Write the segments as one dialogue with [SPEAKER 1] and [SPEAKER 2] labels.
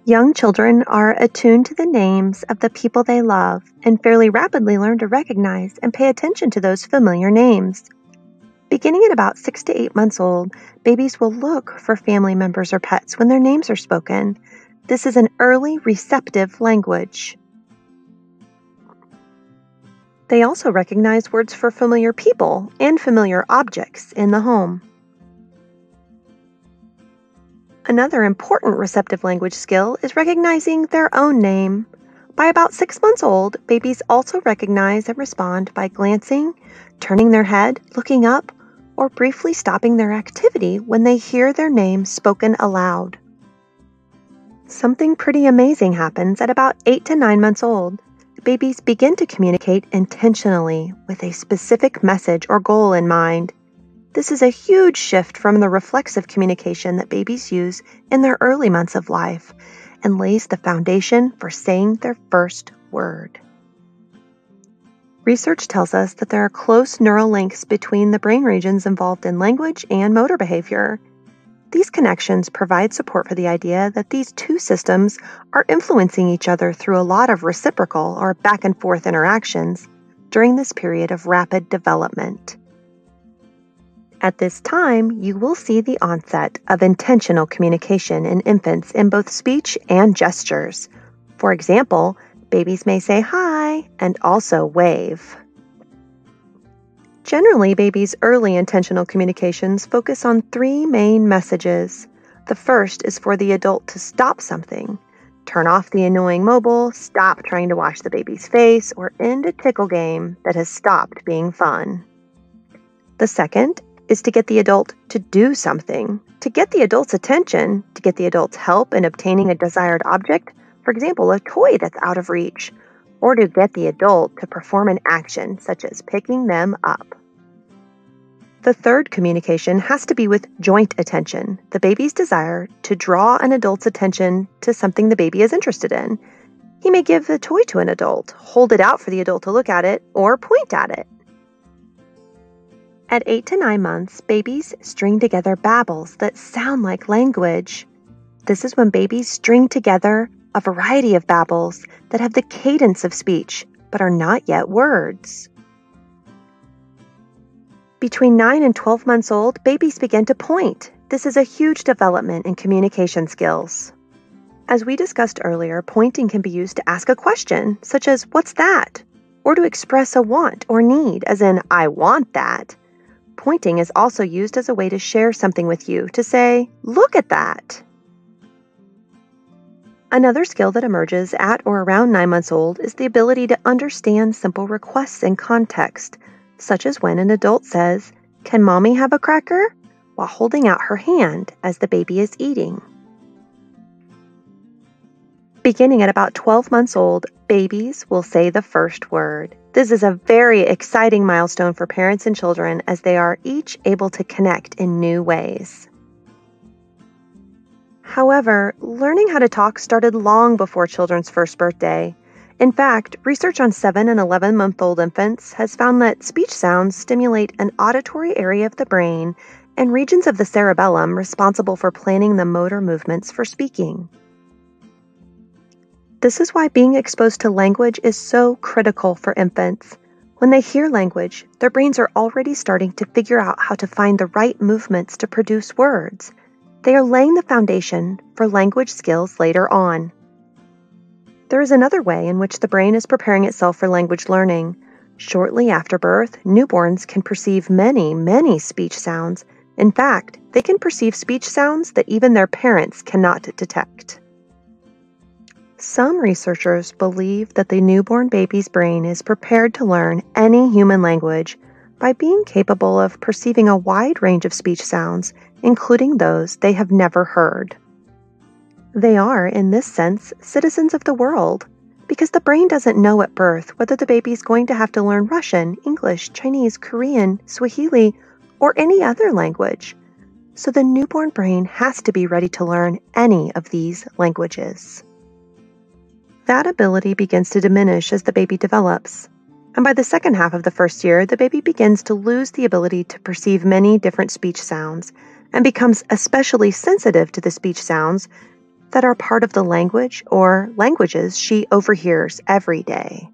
[SPEAKER 1] Young children are attuned to the names of the people they love and fairly rapidly learn to recognize and pay attention to those familiar names. Beginning at about 6 to 8 months old, babies will look for family members or pets when their names are spoken. This is an early receptive language. They also recognize words for familiar people and familiar objects in the home. Another important receptive language skill is recognizing their own name. By about 6 months old, babies also recognize and respond by glancing, turning their head, looking up, or briefly stopping their activity when they hear their name spoken aloud. Something pretty amazing happens at about 8 to 9 months old. Babies begin to communicate intentionally with a specific message or goal in mind. This is a huge shift from the reflexive communication that babies use in their early months of life and lays the foundation for saying their first word. Research tells us that there are close neural links between the brain regions involved in language and motor behavior. These connections provide support for the idea that these two systems are influencing each other through a lot of reciprocal or back and forth interactions during this period of rapid development. At this time, you will see the onset of intentional communication in infants in both speech and gestures. For example, babies may say hi and also wave. Generally, babies' early intentional communications focus on 3 main messages. The first is for the adult to stop something. Turn off the annoying mobile, stop trying to wash the baby's face, or end a tickle game that has stopped being fun. The second is to get the adult to do something, to get the adult's attention, to get the adult's help in obtaining a desired object, for example, a toy that's out of reach, or to get the adult to perform an action such as picking them up. The third communication has to be with joint attention, the baby's desire to draw an adult's attention to something the baby is interested in. He may give the toy to an adult, hold it out for the adult to look at it, or point at it. At 8 to 9 months, babies string together babbles that sound like language. This is when babies string together a variety of babbles that have the cadence of speech, but are not yet words. Between 9 and 12 months old, babies begin to point. This is a huge development in communication skills. As we discussed earlier, pointing can be used to ask a question, such as, "What's that?" or to express a want or need, as in, "I want that." Pointing is also used as a way to share something with you, to say, "Look at that." Another skill that emerges at or around 9 months old is the ability to understand simple requests in context, such as when an adult says, "Can mommy have a cracker?" while holding out her hand as the baby is eating. Beginning at about 12 months old, babies will say the first word. This is a very exciting milestone for parents and children as they are each able to connect in new ways. However, learning how to talk started long before children's first birthday. In fact, research on 7 and 11-month-old infants has found that speech sounds stimulate an auditory area of the brain and regions of the cerebellum responsible for planning the motor movements for speaking. This is why being exposed to language is so critical for infants. When they hear language, their brains are already starting to figure out how to find the right movements to produce words. They are laying the foundation for language skills later on. There is another way in which the brain is preparing itself for language learning. Shortly after birth, newborns can perceive many speech sounds. In fact, they can perceive speech sounds that even their parents cannot detect. Some researchers believe that the newborn baby's brain is prepared to learn any human language by being capable of perceiving a wide range of speech sounds, including those they have never heard. They are, in this sense, citizens of the world, because the brain doesn't know at birth whether the baby is going to have to learn Russian, English, Chinese, Korean, Swahili, or any other language. So the newborn brain has to be ready to learn any of these languages. That ability begins to diminish as the baby develops. And by the second half of the first year, the baby begins to lose the ability to perceive many different speech sounds and becomes especially sensitive to the speech sounds that are part of the language or languages she overhears every day.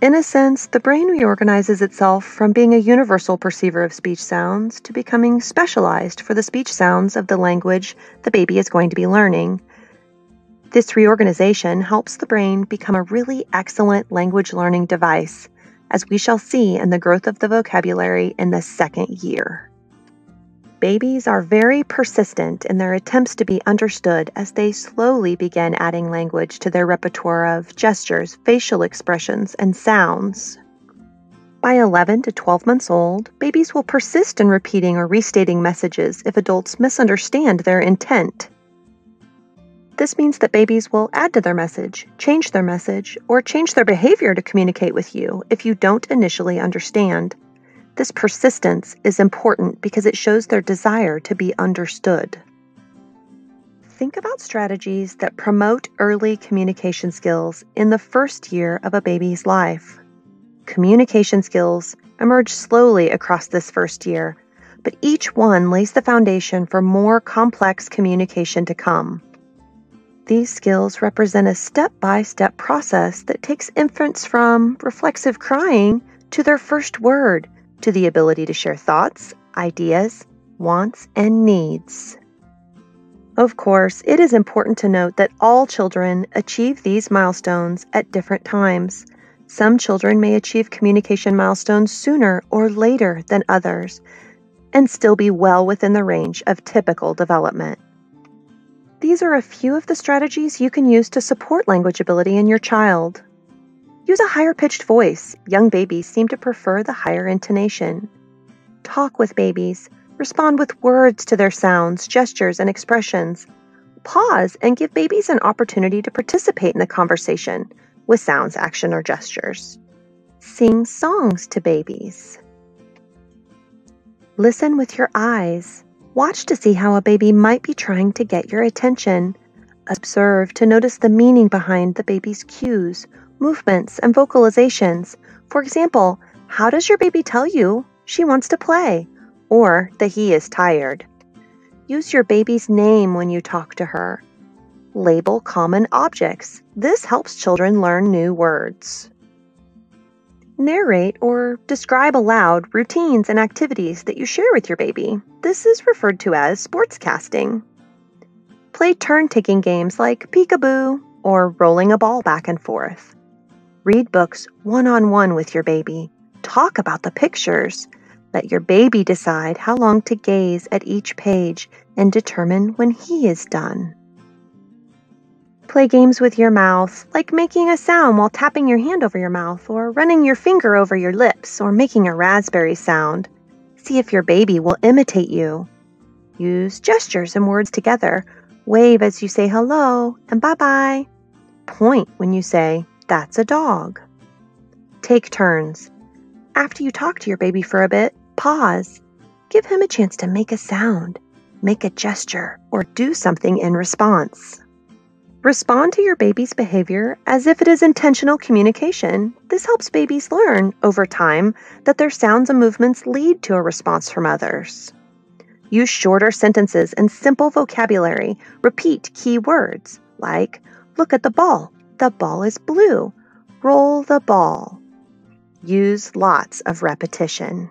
[SPEAKER 1] In a sense, the brain reorganizes itself from being a universal perceiver of speech sounds to becoming specialized for the speech sounds of the language the baby is going to be learning. This reorganization helps the brain become a really excellent language learning device, as we shall see in the growth of the vocabulary in the second year. Babies are very persistent in their attempts to be understood as they slowly begin adding language to their repertoire of gestures, facial expressions, and sounds. By 11 to 12 months old, babies will persist in repeating or restating messages if adults misunderstand their intent. This means that babies will add to their message, or change their behavior to communicate with you if you don't initially understand. This persistence is important because it shows their desire to be understood. Think about strategies that promote early communication skills in the first year of a baby's life. Communication skills emerge slowly across this first year, but each one lays the foundation for more complex communication to come. These skills represent a step-by-step process that takes infants from reflexive crying to their first word, to the ability to share thoughts, ideas, wants, and needs. Of course, it is important to note that all children achieve these milestones at different times. Some children may achieve communication milestones sooner or later than others, and still be well within the range of typical development. These are a few of the strategies you can use to support language ability in your child. Use a higher-pitched voice. Young babies seem to prefer the higher intonation. Talk with babies. Respond with words to their sounds, gestures, and expressions. Pause and give babies an opportunity to participate in the conversation with sounds, action, or gestures. Sing songs to babies. Listen with your eyes. Watch to see how a baby might be trying to get your attention. Observe to notice the meaning behind the baby's cues, movements, and vocalizations. For example, how does your baby tell you she wants to play or that he is tired? Use your baby's name when you talk to her. Label common objects. This helps children learn new words. Narrate or describe aloud routines and activities that you share with your baby. This is referred to as sportscasting. Play turn-taking games like peekaboo or rolling a ball back and forth. Read books one-on-one with your baby. Talk about the pictures. Let your baby decide how long to gaze at each page and determine when he is done. Play games with your mouth, like making a sound while tapping your hand over your mouth, or running your finger over your lips, or making a raspberry sound. See if your baby will imitate you. Use gestures and words together. Wave as you say hello and bye-bye. Point when you say, "That's a dog." Take turns. After you talk to your baby for a bit, pause. Give him a chance to make a sound, make a gesture, or do something in response. Respond to your baby's behavior as if it is intentional communication. This helps babies learn, over time, that their sounds and movements lead to a response from others. Use shorter sentences and simple vocabulary. Repeat key words like, "Look at the ball is blue. Roll the ball." Use lots of repetition.